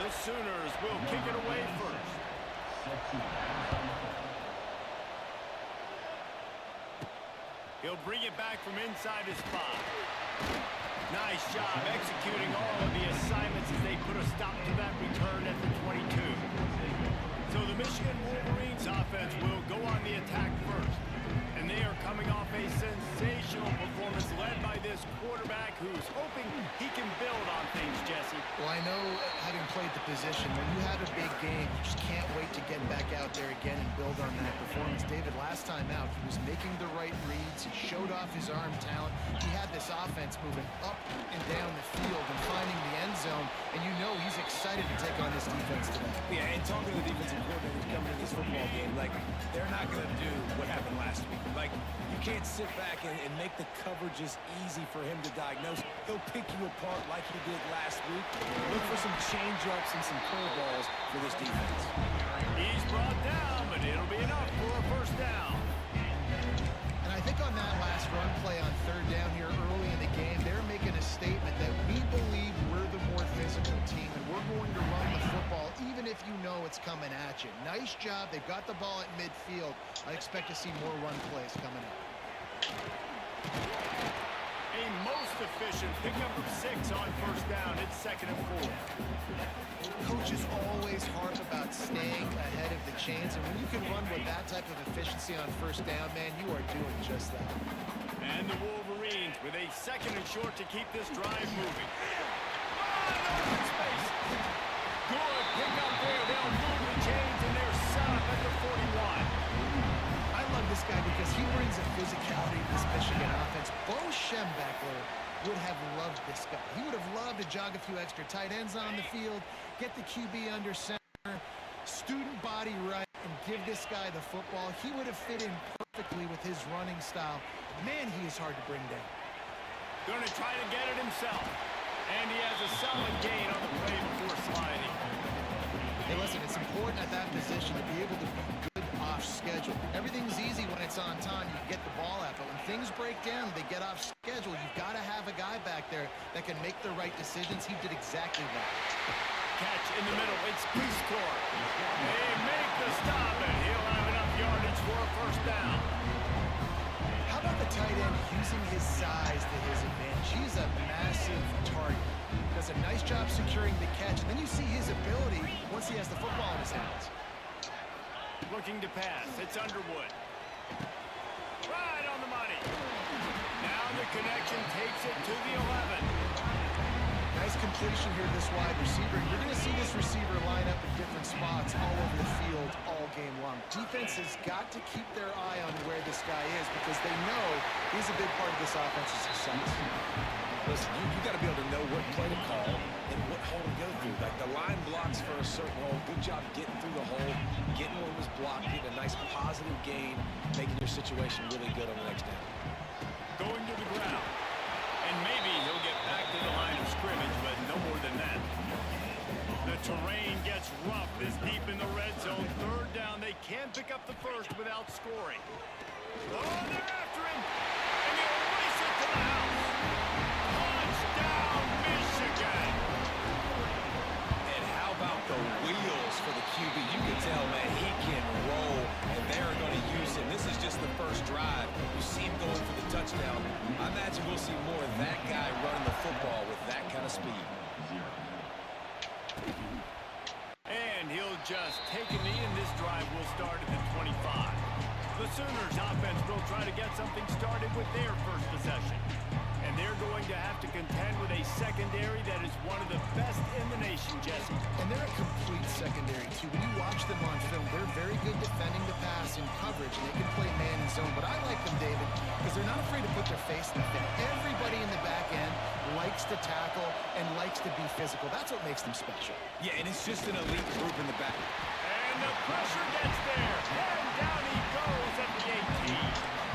The Sooners will kick it away first. He'll bring it back from inside his spot. Nice job executing all of the assignments as they put a stop to that return at the 22. So the Michigan Wolverines offense will go on the attack first. And they are coming off a sensational performance led by this quarterback who's hoping he can build on things, Jesse. Well, I know, having played the position, when you have a big game, you just can't wait to get back out there again and build on that performance. David, last time out, he was making the right reads. He showed off his arm talent. He had this offense moving up and down the field and finding the end zone. And you know he's excited to take on this defense today. Yeah, and talking to the defensive coordinator coming in this football game, like, they're not going to do what happened last week. Like, you can't sit back and make the coverages easy for him to diagnose. He'll pick you apart like he did last week. Look for some change-ups and some curveballs for this defense. He's brought down, but it'll be enough for a first down. And I think on that last run play on third down here early in the game, they're making a statement that we believe we're the more physical team and we're going to run the football even if you know it's coming at you. Nice job. They've got the ball at midfield. I expect to see more run plays coming up. A most efficient pickup of 6 on first down. It's 2nd and 4. Coaches always harp about staying ahead of the chains, and when you can run with that type of efficiency on first down, man, you are doing just that. And the Wolverines with a 2nd and short to keep this drive moving. Oh, space. Good pickup there. They'll move the chains, and they're set up at the 41. I love this guy because he brings a physicality to this Michigan offense. Bo Schembechler would have loved this guy. He would have loved to jog a few extra tight ends on the field, get the QB under center, student body right, and give this guy the football. He would have fit in perfectly with his running style. Man, he is hard to bring down. Going to try to get it himself. And he has a solid gain on the play before sliding. Hey, listen, it's important at that position to be able to be good off schedule. Everything's easy when it's on time. You get the ball out, but when things break down, they get off schedule. You've got to have a guy back there that can make the right decisions. He did exactly that. Catch in the middle. It's Prescore. They make the stop, and he'll have enough yardage for a first down. How about the tight end using his size to his advantage? He's a massive target. Does a nice job securing the catch. And then you see his ability once he has the football in his hands. Looking to pass. It's Underwood. Right on the money. Now the connection takes it to the 11. Nice completion here to this wide receiver. You're going to see this receiver line up in different spots all over the field all game long. Defense has got to keep their eye on where this guy is because they know he's a big part of this offense's success. Listen, you got to be able to know what play to call and what hole to go through. Like the line blocks for a certain hole. Good job getting through the hole, getting what was blocked, getting a nice positive gain, making your situation really good on the next down. Going to the ground. And maybe he'll get back to the line of scrimmage, but no more than that. The terrain gets rough this deep in the red zone. Third down, they can pick up the first without scoring. Oh, they're after him. And he'll race it to the house. Touchdown, Michigan. And how about the wheels for the QB? You can tell, man, he can roll, and they're going to use him. This is just the first drive. You see him going for the touchdown. I imagine we'll see more of that guy running the football with that kind of speed. And he'll just take a knee, and this drive will start at the 25. The Sooners offense will try to get something started with their first possession. And they're going to have to contend with a secondary that is one of the best in the nation, Jesse. And they're a complete secondary, too. When you watch them on film, they're very good defending the pass in coverage, and they can play man and zone. But I like them, David, because they're not afraid to put their face in the thing. Everybody in the back end likes to tackle and likes to be physical. That's what makes them special. Yeah, and it's just an elite group in the back. And the pressure gets there. And down he goes at the 18.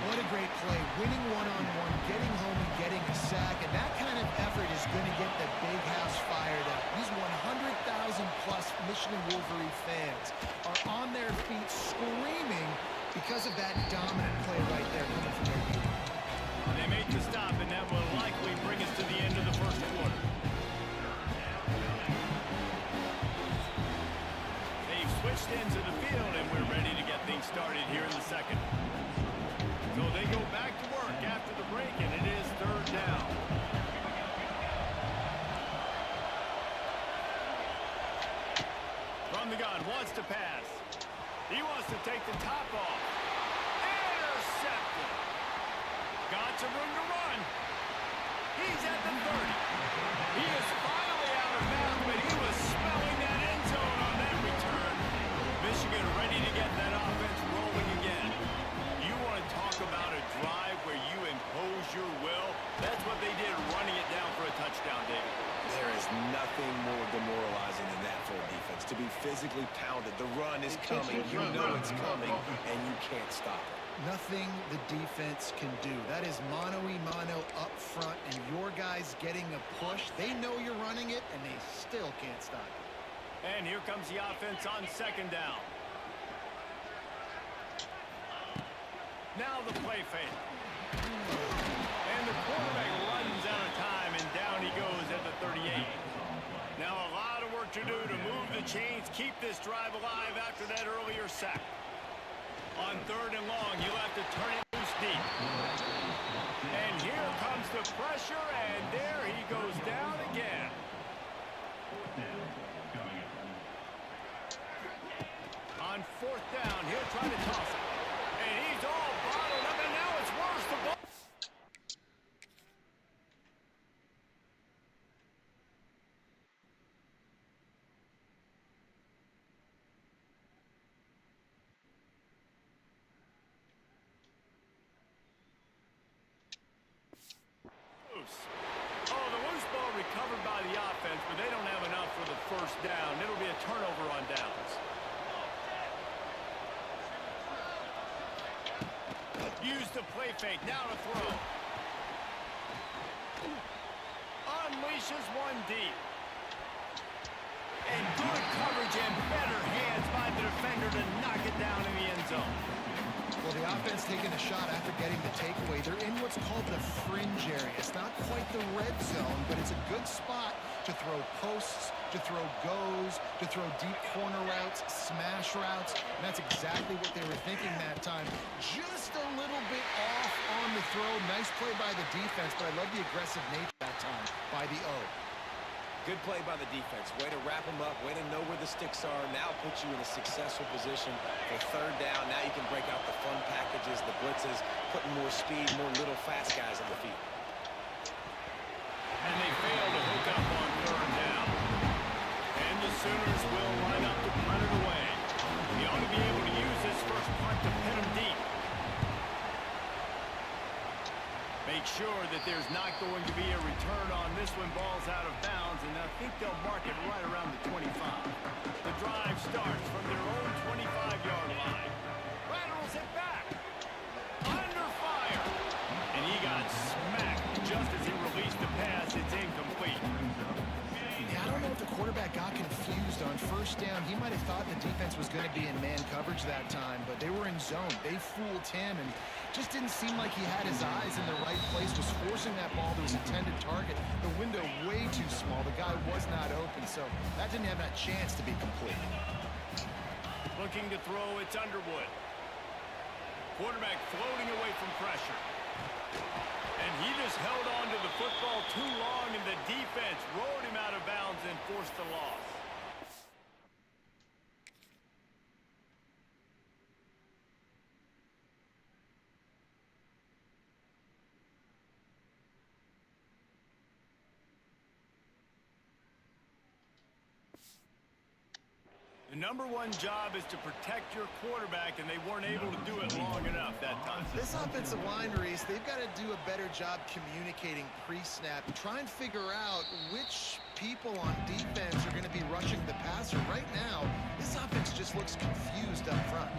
What a great play. Winning one-on-one, getting home and getting a sack. And that kind of effort is going to get the big house fired up. These 100,000-plus Michigan Wolverine fans are on their feet screaming because of that dominant play right there coming from their team. They make the stop, and that will likely bring us to the end of the first quarter. wants to pass. He wants to take the top off. Intercepted. Got some room to run. He's at the 30. He is finally out of bounds, but he was smelling that end zone on that return. Michigan ready to get that offense rolling again. You want to talk about a drive where you impose your will? That's what they did, running it down for a touchdown, David. There is nothing more demoralizing than that for a defense. To be physically pounded. The run is coming. You know it's coming, and you can't stop it. Nothing the defense can do. That is mano-a-mano up front, and your guys getting a push. They know you're running it, and they still can't stop it. And here comes the offense on second down. Now the play fake. And the quarterback runs out of time, and down he goes at the 38. Now a lot of work to do to move the chains, keep this drive alive after that earlier sack. On third and long, you'll have to turn it loose deep. And here comes the pressure, and there he goes down again. On fourth down, he'll try to toss it. And he's all bottled up, and now it's worse. The ball. Oh, the loose ball recovered by the offense, but they don't have enough for the first down. It'll be a turnover on downs. Use the play fake. Now to throw. Unleashes one deep. And good coverage and better hands by the defender to knock it down in the end zone. Well, the offense taking a shot after getting the takeaway. They're in what's called the fringe area. It's not quite the red zone, but it's a good spot to throw posts, to throw goes, to throw deep corner routes, smash routes. And that's exactly what they were thinking that time. Just a little bit off on the throw. Nice play by the defense, but I love the aggressive nature that time by the O. Good play by the defense. Way to wrap them up. Way to know where the sticks are. Now put you in a successful position for third down. Now you can break out the fun packages, the blitzes, putting more speed, more little fast guys on the field. And they fail to hook up on third down. And the Sooners will line up to punt it away. He ought to be able to use this first punt to pin him deep. Make sure that there's not going to be a return on this when ball's out of bounds, and I think they'll mark it right around the 25. The drive starts from their own 25-yard line. Rattles it back. Under fire. And he got smacked just as he released the pass. It's incomplete. Yeah, I don't know if the quarterback got confused on first down. He might have thought the defense was going to be in man coverage that time, but they were in zone. They fooled him, and just didn't seem like he had his eyes in the right place, was forcing that ball to his intended target. The window way too small. The guy was not open, so that didn't have that chance to be complete. Looking to throw, it's Underwood. Quarterback floating away from pressure. And he just held on to the football too long, and the defense rolled him out of bounds and forced the loss. The number one job is to protect your quarterback, and they weren't able to do it long enough that time. This offensive line, Reese, they've got to do a better job communicating pre-snap and try and figure out which people on defense are going to be rushing the passer. Right now, this offense just looks confused up front.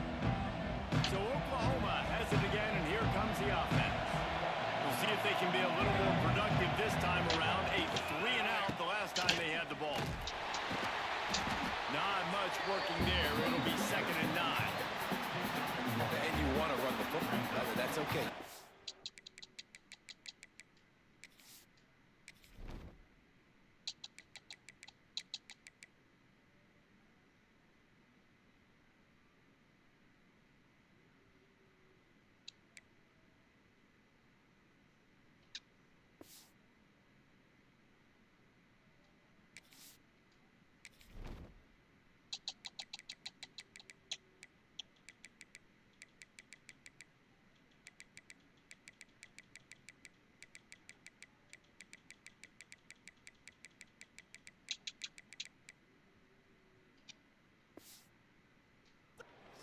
So Oklahoma has it again, and here comes the offense. We'll see if they can be a little more productive this time around. A 3-and-out the last time they had the ball. Not much working there. It'll be 2nd and 9. And you want to run the football, brother. That's okay.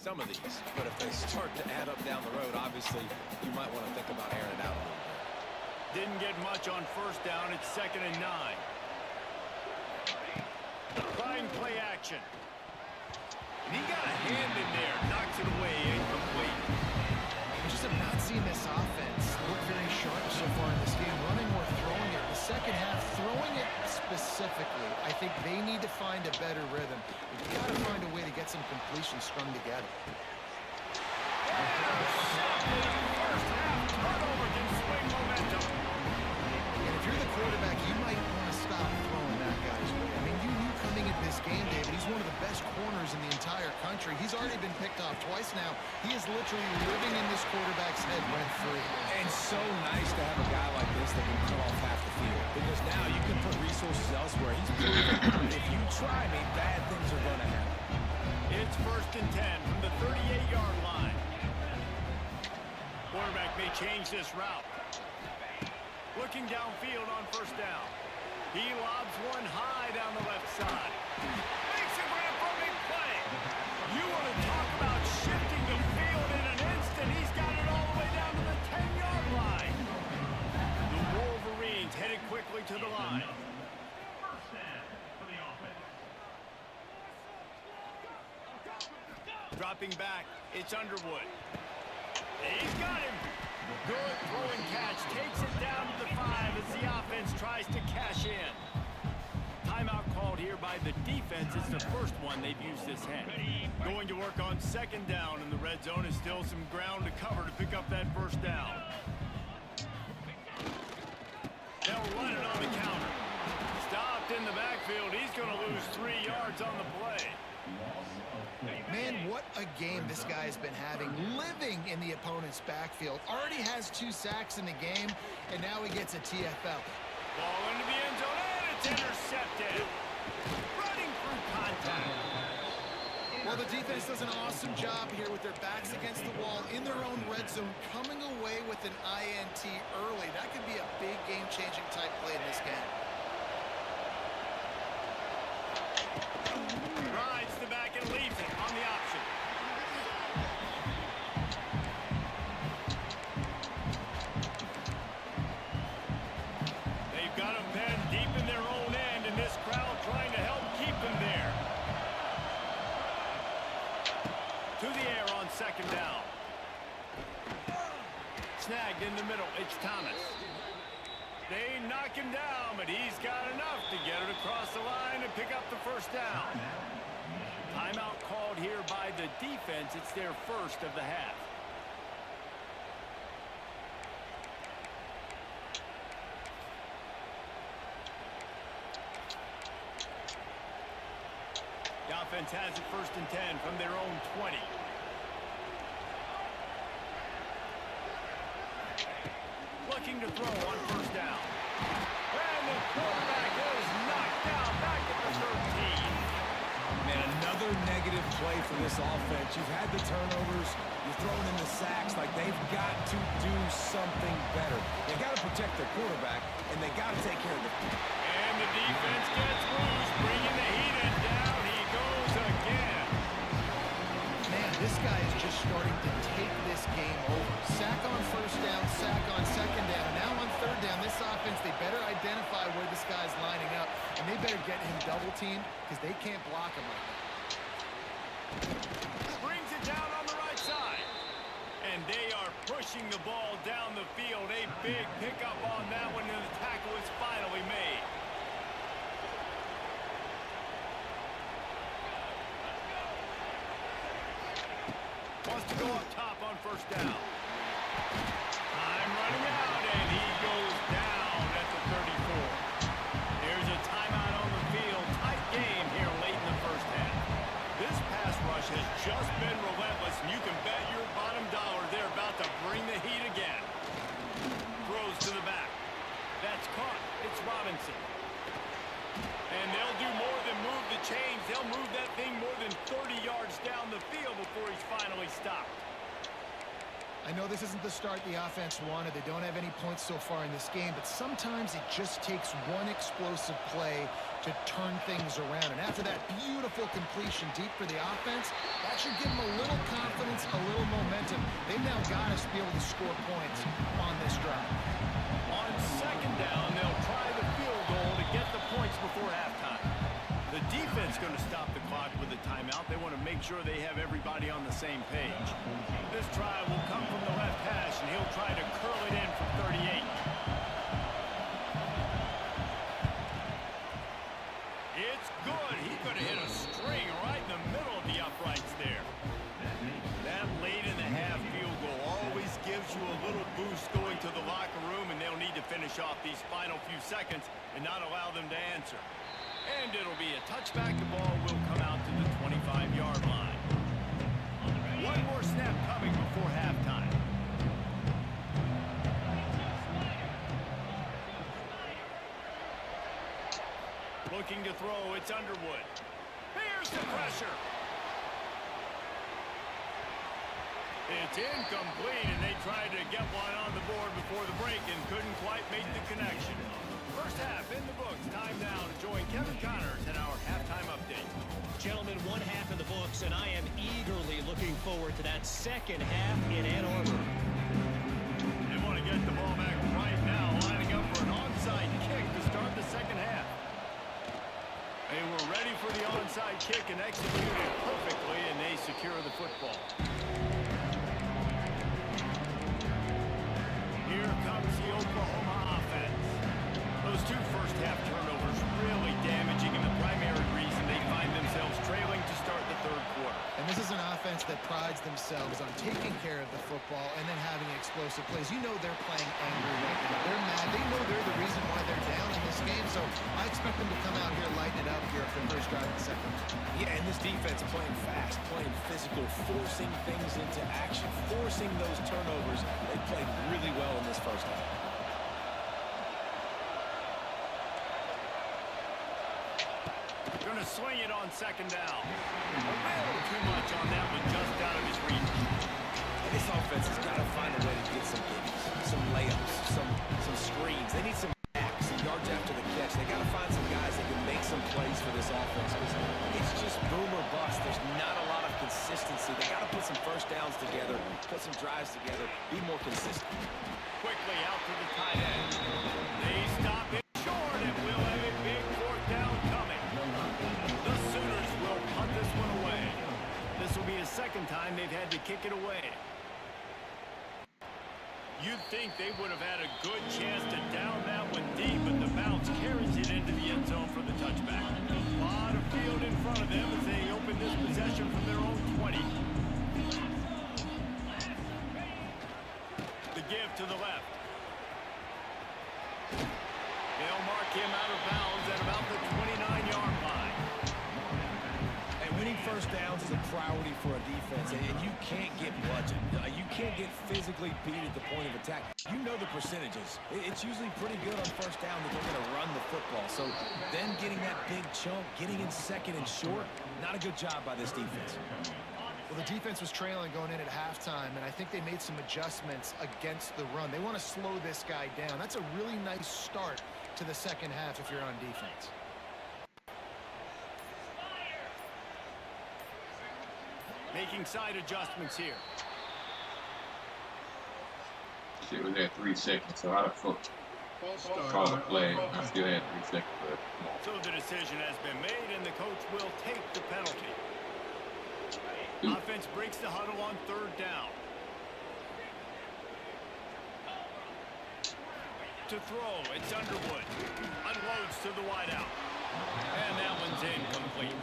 some of these. But if they start to add up down the road, obviously, you might want to think about airing it out a little bit. Didn't get much on first down. It's 2nd and 9. Fine play action. And he got a hand in there. Knocks it away. Incomplete. I just have not seen this offense look very sharp so far in this game, running or throwing it. The second half, throwing it specifically, I think they need to find a better rhythm. We've got to find a way to get some completions strung together. First half turnover can swing momentum. And if you're the quarterback, you might want to stop throwing that guy's way. I mean, you knew coming into this game, David, he's one of the best corners in the entire country. He's already been picked off twice now. He is literally living in this quarterback's head rent-free. And so nice to have a guy like this that can cut off half the field. Because now you can put resources elsewhere. He's proven if you try me, bad things are going to happen. It's 1st and 10 from the 38-yard line. Quarterback may change this route. Looking downfield on first down. He lobs one high down the left side. Makes a grab for a big play. You want to talk about shifting the field in an instant. He's got it all the way down to the 10-yard line. The Wolverines headed quickly to the line. Dropping back, it's Underwood. He's got him. Good throw and catch. Takes it down to the 5 as the offense tries to cash in. Timeout called here by the defense. It's the first one they've used this half. Going to work on 2nd down, and the red zone is still some ground to cover to pick up that first down. They'll run it on the counter. Stopped in the backfield. He's going to lose 3 yards on the play. Man, what a game this guy has been having, living in the opponent's backfield. Already has 2 sacks in the game, and now he gets a TFL. Ball into the end zone, and it's intercepted. Running through contact. Well, the defense does an awesome job here with their backs against the wall in their own red zone, coming away with an INT early. That could be a big game-changing type play in this game. Rides the back and leaves it on the option. They've got him pinned deep in their own end, and this crowd trying to help keep them there. To the air on 2nd down. Snagged in the middle. It's Thomas. They knock him down, but he's got enough to get it across the line and pick up the first down. Timeout called here by the defense. It's their first of the half. The offense has it 1st and 10 from their own 20. Looking to throw on first down. And the quarterback is knocked down back at the 13. Man, another negative play for this offense. You've had the turnovers. You've thrown in the sacks. Like, they've got to do something better. They got to protect their quarterback, and they got to take care of it. And the defense gets loose, bringing the heat in down. He goes again. Man, this guy is just starting to take this game over. Sack on first down, sack on 2nd down. Now on 3rd down, this offense, they better identify where this guy's lining up, and they better get him double-teamed because they can't block him right now. Brings it down on the right side. And they are pushing the ball down the field. A big pickup on that one, and the tackle is finally made. Wants to go up top on first down. Time running out, and he goes down at the 34. There's a timeout on the field. Tight game here late in the first half. This pass rush has just been relentless, and you can bet your bottom dollar they're about to bring the heat again. Throws to the back. That's caught. It's Robinson. And they'll do more than move the chains. They'll move that thing more than 30 yards down the field before he's finally stopped. I know this isn't wasn't the start the offense wanted. They don't have any points so far in this game, but sometimes it just takes one explosive play to turn things around. And after that beautiful completion deep for the offense, that should give them a little confidence, a little momentum. They've now got to be able to score points on this drive. On second down, they'll try the field goal to get the points before halftime. The defense going to stop the clock with a timeout. They want to make sure they have everybody on the same page. This try will come from the left hash, and he'll try to curl it in from 38. It's good. He's going to hit a string right in the middle of the uprights there. That late in the half field goal always gives you a little boost going to the locker room, and they'll need to finish off these final few seconds and not allow them to answer. And it'll be a touchback. The ball will come out to the 25-yard line. One more snap coming before halftime. Looking to throw, it's Underwood. Here's the pressure. It's incomplete, and they tried to get one on the board before the break and couldn't quite make the connection. First half in the books. Time now to join Kevin Connors in our halftime update. Gentlemen, one half in the books, and I am eagerly looking forward to that second half in Ann Arbor. They want to get the ball back right now, lining up for an onside kick to start the second half. They were ready for the onside kick and executed it perfectly, and they secure the football. Here comes the Oklahoma offense. Those two first-half turnovers really damaging, and the primary reason they find themselves trailing to start the third quarter. And this is an offense that prides themselves on taking care of the football and then having explosive plays. You know they're playing angry right now. They're mad. They know they're the reason why they're down in this game, so I expect them to come out here, lighten it up here for the first drive of the second. Yeah, and this defense playing fast, playing physical, forcing things into action, forcing those turnovers. They played really well in this first half. Going to swing it on second down. A little too much on that one, just out of his reach. And this offense has got to find a way to get some gimmies, some layups, some screens. They need some backs, some yards after the catch. They got to find some guys that can make some plays for this offense, because it's just boom or bust. There's not a lot of consistency. They got to put some first downs together, put some drives together, be more consistent. Quickly out to the tight end. They stop it short, and we'll have a big fourth down coming. The Sooners will punt this one away. This will be the second time they've had to kick it away. You'd think they would have had a good chance to down that one deep, but the bounce carries it into the end zone for the touchback. A lot of field in front of them as they open this possession from their own 20. The give to the left. They'll mark him out of bounds at about the 29-yard line. And winning first downs is a priority for a defense, and you can't get bludgeoned. You can't get physically beat at the point of attack. You know the percentages. It's usually pretty good on first down that they're going to run the football. So then getting that big chunk, getting in second and short, not a good job by this defense. Well, the defense was trailing going in at halftime, and I think they made some adjustments against the run. They want to slow this guy down. That's a really nice start to the second half if you're on defense. Making side adjustments here. It was at 3 seconds, so I'd have called a play. I still had 3 seconds left. So the decision has been made, and the coach will take the penalty. Offense breaks the huddle on third down. To throw, it's Underwood. Unloads to the wideout. And that one's incomplete.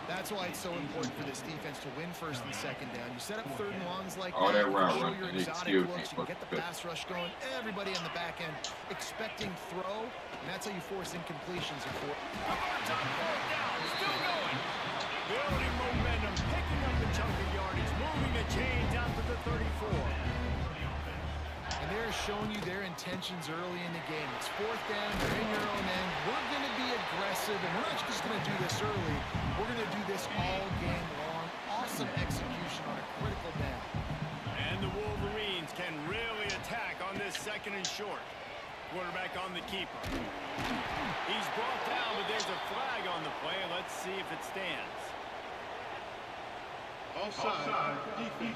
That's why it's so important for this defense to win first and second down. You set up third and longs like All that route show running, your they exotic still looks, you can can't get the put pass rush going, everybody on the back end expecting throw, and that's how you force incompletions. Top fourth down, still going. Building momentum, picking up the chunk of yardage, moving the chains out to the 34. And they're showing you their intentions early in the game. It's fourth down, they're in your own end. We're going to be aggressive, and we're not just going to do this early. We're going to do this all game long. Awesome execution on a critical down. And the Wolverines can can really attack on this 2nd and short. Quarterback on the keeper. He's brought down, but there's a flag on the play. Let's see if it stands. Offside. Defense.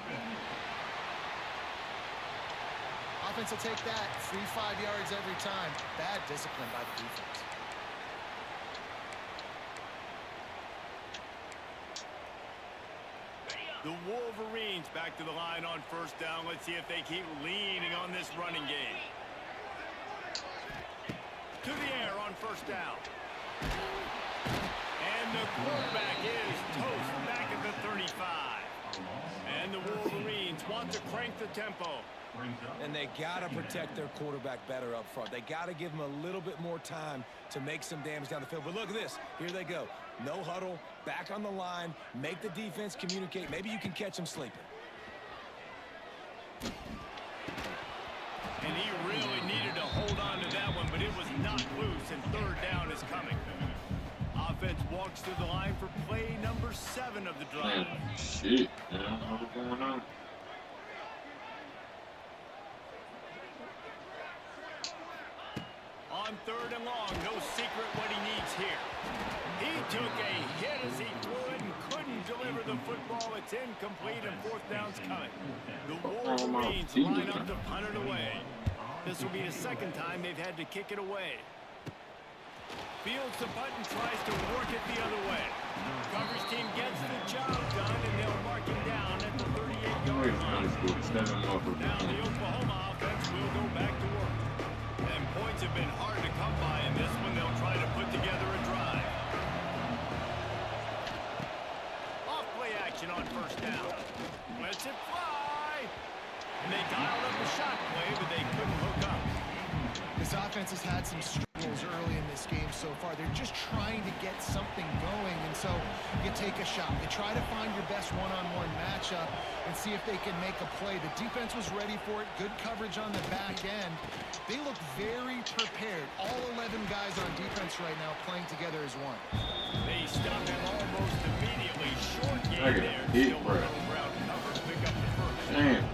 Offense will take that. 3-5 yards every time. Bad discipline by the defense. The Wolverines back to the line on 1st down. Let's see if they keep leaning on this running game. To the air on 1st down. And the quarterback is toast back at the 35. And the Wolverines want to crank the tempo. And they got to protect their quarterback better up front. They got to give him a little bit more time to make some damage down the field. But look at this. Here they go. No huddle, back on the line, make the defense communicate. Maybe you can catch them sleeping. And he really needed to hold on to that one, but it was not loose, and 3rd down is coming. Offense walks to the line for play number 7 of the drive. Shit, I don't know what's going on. On 3rd and long, no secret what he needs here. He took a hit as he threw it and couldn't deliver the football. It's incomplete, and 4th down's coming. The Wolverines line up to punt it away. This will be the 2nd time they've had to kick it away. Fields the punt and tries to work it the other way. Coverage team gets the job done, and they'll mark him down at the 38-yard line. Now the Oklahoma offense will go back to work. And points have been hard to come by in this one. They'll try to put together a drive. Off play action on 1st down. Lets it fly. And they dialed up a shot play, but they couldn't hook up. This offense has had some struggles early in this game so far. They're just trying to get something going, and so you take a shot. You try to find your best one-on-one matchup and see if they can make a play. The defense was ready for it. Good coverage on the back end. They look very prepared. All 11 guys on defense right now playing together as one. They stop him almost immediately. Short game there. Deep Still breath. Brown cover, pick up the 1st. Damn.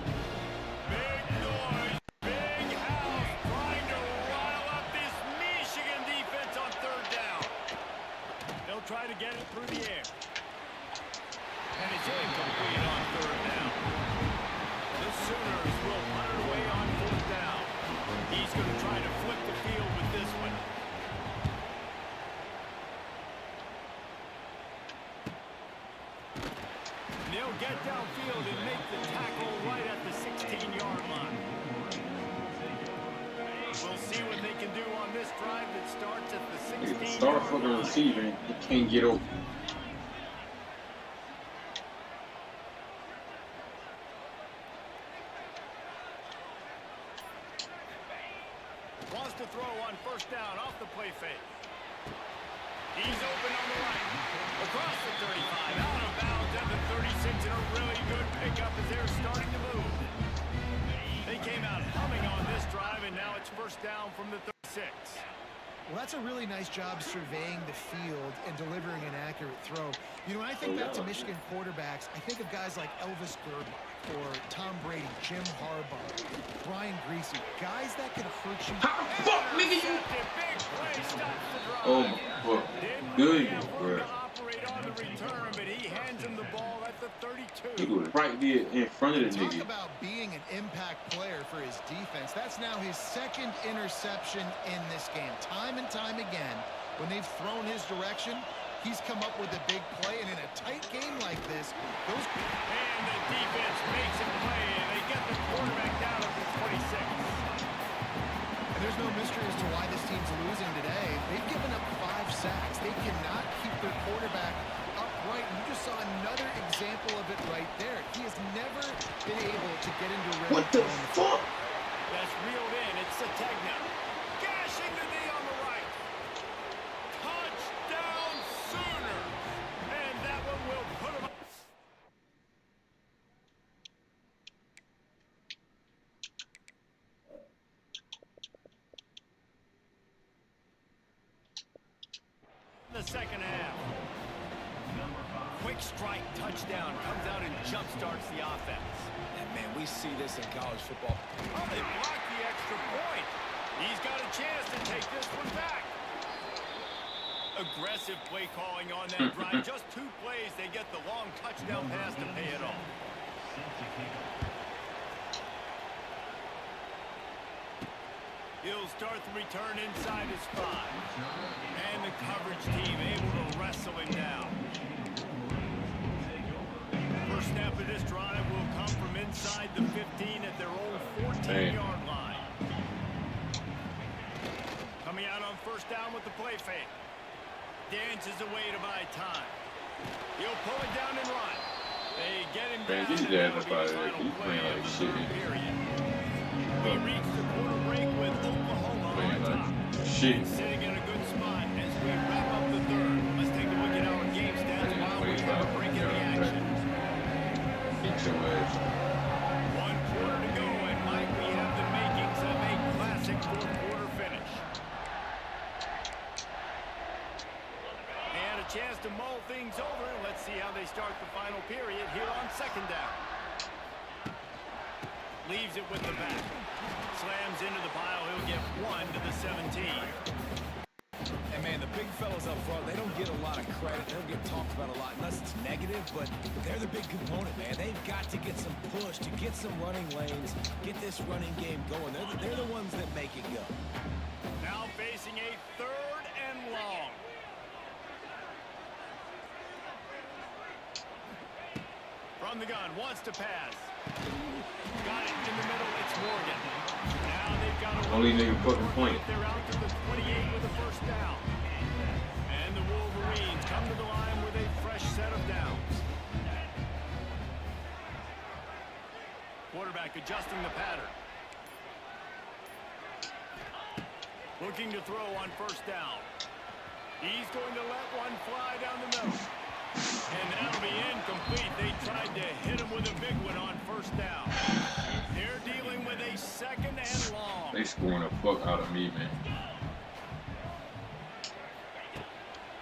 Big noise. Big house trying to rile up this Michigan defense on 3rd down. They'll try to get it through the air. And it's incomplete on 3rd down. The Sooners will punt it away on 4th down. He's going to try to flip the field with this one. And they'll get downfield and make the tackle right at the 16-yard line. We'll see what they can do on this drive that starts at the 16-yard line. Start for the receiver, he can't get over. Wants to throw on 1st down off the play fake. He's open on the right. Across the 35. Out of bounds at the 36. And a really good pickup as they're starting to move. They came out humming on this drive, and now it's 1st down from the 36. Well, that's a really nice job surveying the field and delivering an accurate throw. You know, when I think back to Michigan quarterbacks, I think of guys like Elvis Grbac or Tom Brady, Jim Harbaugh, Brian Greasy, guys that can hurt you. How the fuck, nigga, you? Big play stops the drive. Oh my fuck. Good, bro. To operate on the return, but he hands him the ball at the 32. He was right there in front of the Talk nigga. about being an impact player for his defense. That's now his 2nd interception in this game. Time and time again, when they've thrown his direction, he's come up with a big play. And in a tight game like this, those... And the defense makes a play, and they get the quarterback down at the 26. And there's no mystery as to why this team's losing today. They've given up 5 sacks. They cannot keep their quarterback upright. And you just saw another example of it right there. He has never been able to get into rhythm. What the fuck? That's reeled in. It's Sategna. Gashing the knee on the right. Touchdown Sooners. And that one will put him up. The 2nd half. Quick Quick strike touchdown comes out and jump-starts the offense. And, man, we see this in college football. Oh, they blocked the extra point. He's got a chance to take this one back. Aggressive play calling on that drive. Just 2 plays, they get the long touchdown pass to pay it off. He'll start the return inside his 5. And the coverage team able to wrestle him down. First snap of this drive will come from inside the 15 at their own 14-yard line. Coming out on first down with the play fake. Dances away to buy time. He'll pull it down and run. They get him down. Man, these guys are probably he's playing like shit. We reach the quarter break with Oklahoma on top. Shit. Sitting in a good spot as we wrap up the 3rd. Let's take a look at our game stats while we have a break in the action. Get your ass. 1 quarter to go, and Mike, we have the makings of a classic 4th-quarter finish. And a chance to mull things over. Let's see how they start the final period here on 2nd down. Leaves it with the back. Slams into the pile. He'll get 1 to the 17. And, man, the big fellas up front, they don't get a lot of credit. They don't get talked about a lot unless it's negative, but they're the big component, man. They've got to get some push, to get some running lanes, get this running game going. They're the ones that make it go. Now facing a 3rd and long. From the gun, wants to pass. Got it in the middle, it's Morgan. Now they've got a Only nigga fucking point. They're out to the 28 with a first down. And the Wolverines come to the line with a fresh set of downs. Quarterback adjusting the pattern. Looking to throw on first down. He's going to let one fly down the middle. And that'll be incomplete. They tried to hit him with a big one on first down. They're dealing with a 2nd and long. They scoring the fuck out of me, man.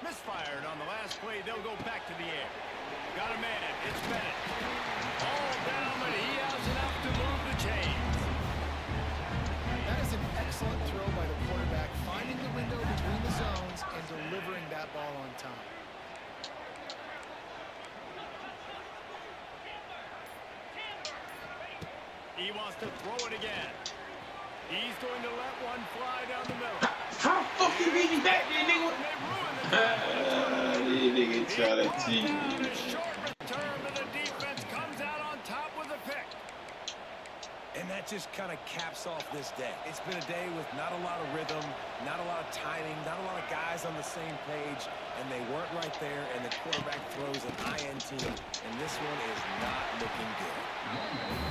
Misfired on the last play. They'll go back to the air. Got a man. It's Bennett. All down, but he has enough to move the chains. That is an excellent throw by the quarterback, finding the window between the zones and delivering that ball on time. He wants to throw it again. He's going to let one fly down the middle. How the fuck you reading back there, nigga? These niggas try to cheat me. Short return, but the defense comes out on top with a pick. And that just kind of caps off this day. It's been a day with not a lot of rhythm, not a lot of timing, not a lot of guys on the same page, and they weren't right there, and the quarterback throws an INT, and this one is not looking good.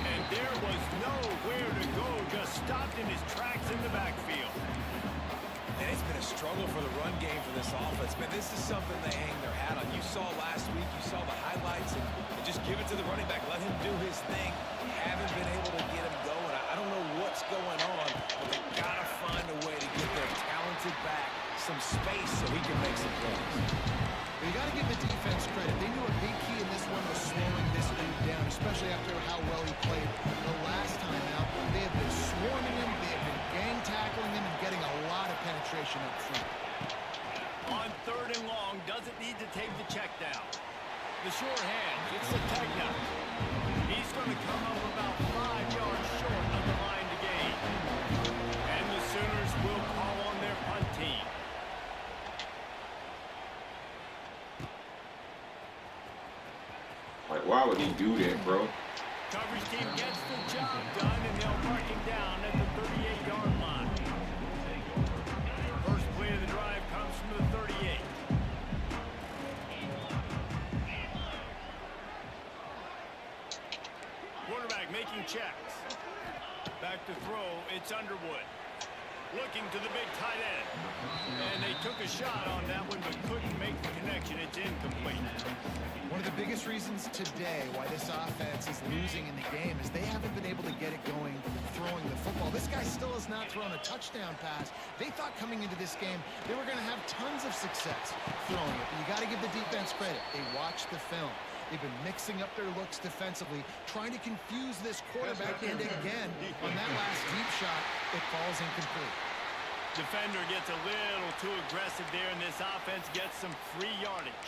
And there was nowhere to go, just stopped in his tracks in the backfield. And it's been a struggle for the run game for this offense. Man, this is something they hang their hat on. You saw last week, you saw the highlights, and just give it to the running back. Let him do his thing. Haven't been able to get him going. I don't know what's going on, but they've got to find a way to get their talented back some space so he can make some plays. You got to give the defense credit. They knew a big key in this one was slowing this dude down, especially after how well he played the last time out. They have been swarming him, they have been gang tackling him, and getting a lot of penetration up front. On 3rd and long, doesn't need to take the check down. The sure hand, it's the Tegna. He's going to come up about 5 yards short of the line to gain. And the Sooners will call on their punt team. Like, why would he do that, bro? Coverage team gets the job done, and they'll mark him down at the 38-yard line. First play of the drive comes from the 38. Quarterback making checks. Back to throw, it's Underwood. Looking to the big tight end. And they took a shot on that one, but couldn't make the connection. It's incomplete. One of the biggest reasons today why this offense is losing in the game is they haven't been able to get it going throwing the football. This guy still has not thrown a touchdown pass. They thought coming into this game they were going to have tons of success throwing it. But you got to give the defense credit. They watched the film. They've been mixing up their looks defensively, trying to confuse this quarterback. And again, on that last deep shot, it falls incomplete. Defender gets a little too aggressive there, and this offense gets some free yardage.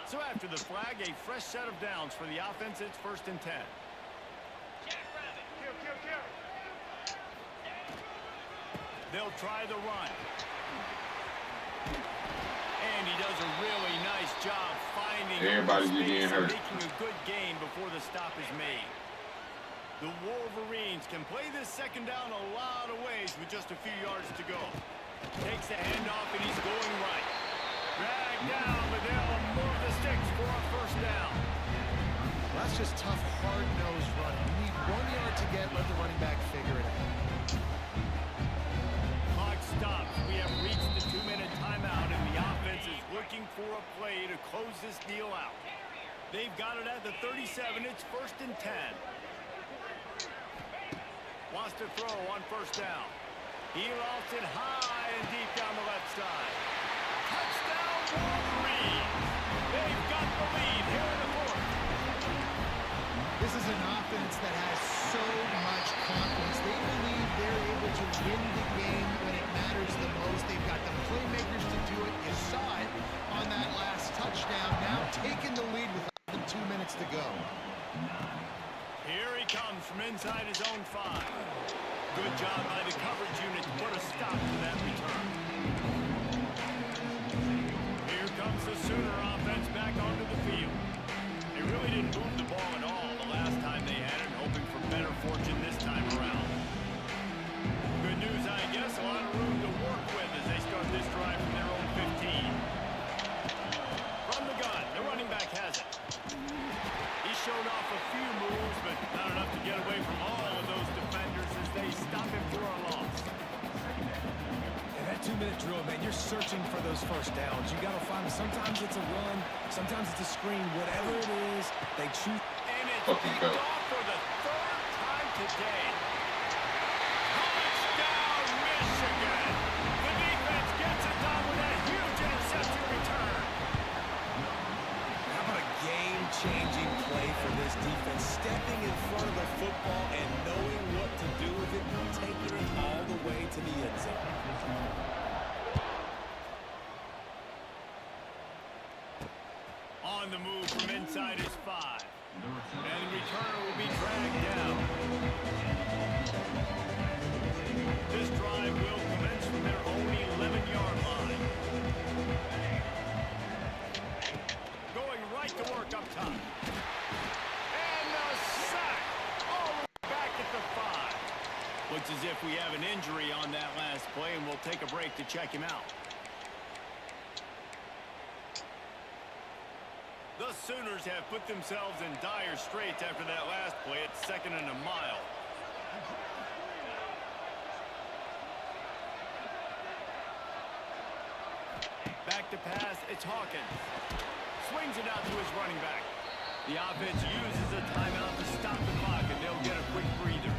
So after the flag, a fresh set of downs for the offense. It's 1st and 10. They'll try the run. And he does a really nice job finding everybody's getting hurt. Making a good gain before the stop is made. The Wolverines can play this second down a lot of ways with just a few yards to go. Takes the handoff, and he's going right. Dragged down, but they'll move the sticks for a 1st down. Well, that's just tough, hard-nosed running. You need 1 yard to get, let the running back figure it out. Clock stops. We have reached the 2-minute timeout, and the offense is looking for a play to close this deal out. They've got it at the 37. It's 1st and 10. Wants to throw on 1st down. He lost it high and deep down the left side. Touchdown, Wolverines! They've got the lead here in the 4th. This is an offense that has so much confidence. They believe they're able to win the game when it matters the most. They've got the playmakers to do it. You saw it on that last touchdown. Now taking the lead with less than 2 minutes to go. Here he comes from inside his own 5. Good job by the coverage unit to put a stop to that return. Here comes the Sooner offense back onto the field. They really didn't move the ball at all the last time they had it, hoping for better fortune this time around. Good news, I guess, a lot of room to work with as they start this drive from their own 15. From the gun, the running back has it. He showed off a few moves, but not enough to get away from all of those defenders as they stop him for a loss. And that 2-minute drill, man, you're searching for those 1st downs. You got to find them. Sometimes it's a run, sometimes it's a screen. Whatever it is, they choose. And it's picked off for the 3rd time today. Touchdown, Michigan! The defense gets it done with that huge interception return. How about a game-changing play for this defense? Stepping in front of the football and knowing what to do with it, taking it all the way to the end zone. On the move from inside his 5. And the returner will be dragged down. This drive will commence from their own 11-yard line. Going right to work up top. And a sack. All the way back at the 5. Looks as if we have an injury on that last play, and we'll take a break to check him out. The Sooners have put themselves in dire straits after that last play at 2nd and a mile. Back to pass, it's Hawkins. Swings it out to his running back. The offense uses a timeout to stop the clock, and they'll get a quick breather.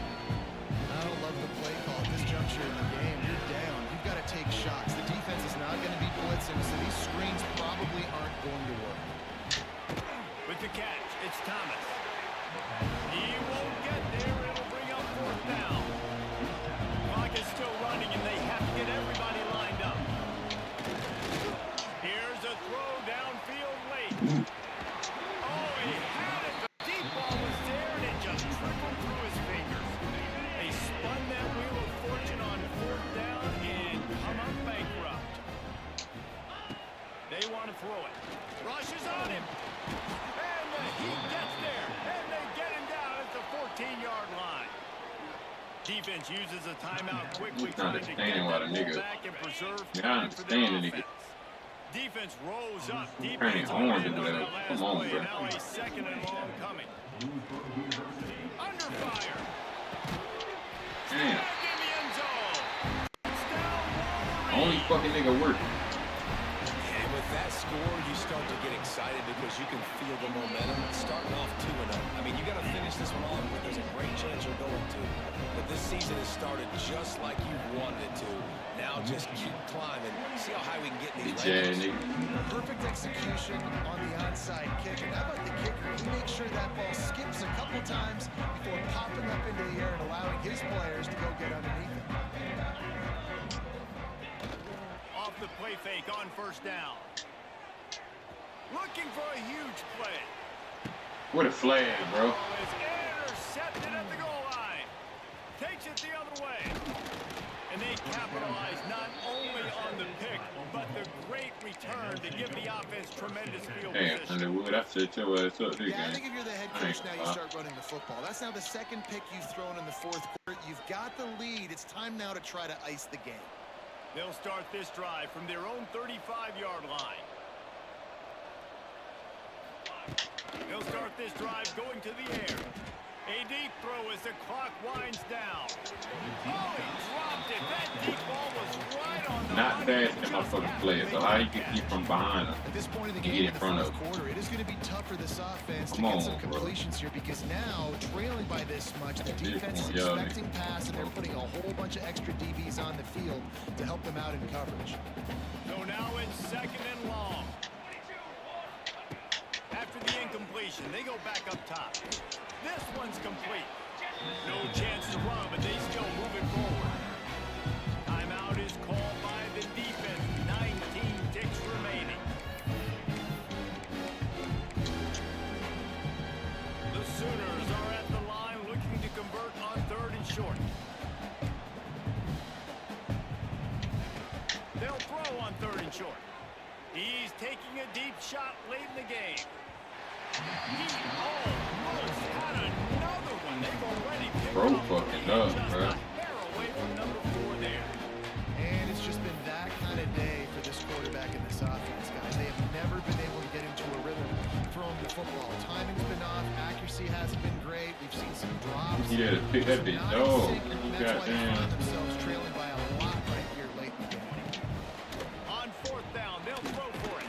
I don't love the play call at this juncture in the game. You're down. You've got to take shots. The defense is not going to be blitzing, so these screens probably aren't going to work. With the catch, it's Thomas. He won't get there. It'll bring up 4th down. Clock is still running, and they have to get everybody lined up. Here's a throw downfield late. Oh, he had it. The deep ball was there, and it just trickled through his fingers. They spun that wheel of fortune on 4th down and come up bankrupt. They want to throw it. Rushes on him. He gets there, and they get him down at the 14-yard line. Defense uses a timeout quickly, trying to get that ball back and preserve time for their offense. Defense rolls up deep into the end of that last play. Now a 2nd and long coming. Under fire. Damn. only fucking nigga working. And with that score, you start to get excited because you can feel the momentum. Starting off 2-0. I mean, you got to finish this one off, but there's a great chance you're going to. But this season has started just like you wanted it to. Now just keep climbing. See how high we can get in these Yeah, rankings. nigga. Perfect execution on the onside kick. And how about the kicker? He makes sure that ball skips a couple times before popping up into the air and allowing his players to go get underneath it. Off the play fake on first down. Looking for a huge play. What a flag, bro. Ball is intercepted at the goal line. Takes it the other way. And they capitalize not only on the pick, but the great return to give the offense tremendous field Damn, position. Underwood, I said your ass up this Yeah, I game. think if you're the head coach now, you start running the football. That's now the second pick you've thrown in the fourth quarter. You've got the lead. It's time now to try to ice the game. They'll start this drive from their own 35-yard line. They'll start this drive going to the air. A deep throw as the clock winds down. Oh, he dropped it. That deep ball was right on the Not money. fast enough for the player, so how you can keep from behind him? At this point in the You game, get in in the front fourth of him. quarter, it is going to be tough for this offense to Come get some on, bro. completions here because now, trailing by this much, the Big defense is one, yeah, expecting pass, and they're putting a whole bunch of extra DBs on the field to help them out in coverage. So now it's second and long. After the incompletion, they go back up top. This one's complete. No chance to run, but they still move it forward. Timeout is called by the defense. 19 ticks remaining. The Sooners are at the line looking to convert on third and short. They'll throw on third and short. He's taking a deep shot late in the game. He almost had another one. They've already picked Bro up. fucking He's up, just bro. a hair away from number 4 there. And it's just been that kind of day for this quarterback in this offense, guys. They have never been able to get into a rhythm throwing the football. Timing's been off. Accuracy hasn't been great. We've seen some drops. He had to pick that bitch. Not Oh, in sync, and that's why they goddamn. find themselves trailing by a lot right here late in the game. On fourth down, they'll throw for it.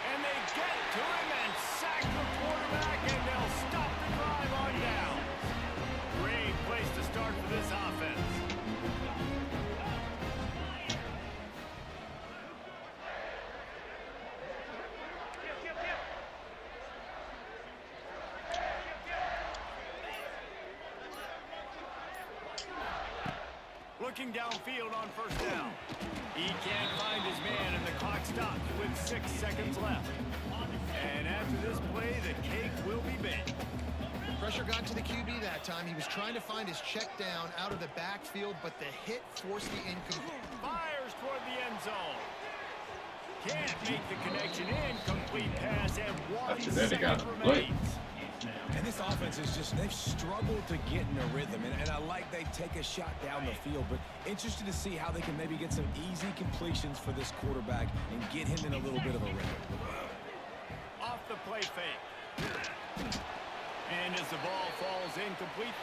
And they get to him and sack the quarterback, and they'll stop the drive on down. Great place to start for this offense. Looking downfield on first down. He can't find his man, and the clock stops with 6 seconds left. And after this play, the cake will be baked. Pressure got to the QB that time. He was trying to find his check down out of the backfield, but the hit forced the incomplete. Fires toward the end zone. Can't make the connection. Incomplete pass, and 1 After that, they got second to play. remains. And this offense is just, they've struggled to get in a rhythm. And I like they take a shot down the field, but interested to see how they can maybe get some easy completions for this quarterback and get him in a little bit of a rhythm. Off the play fake. And as the ball falls incomplete,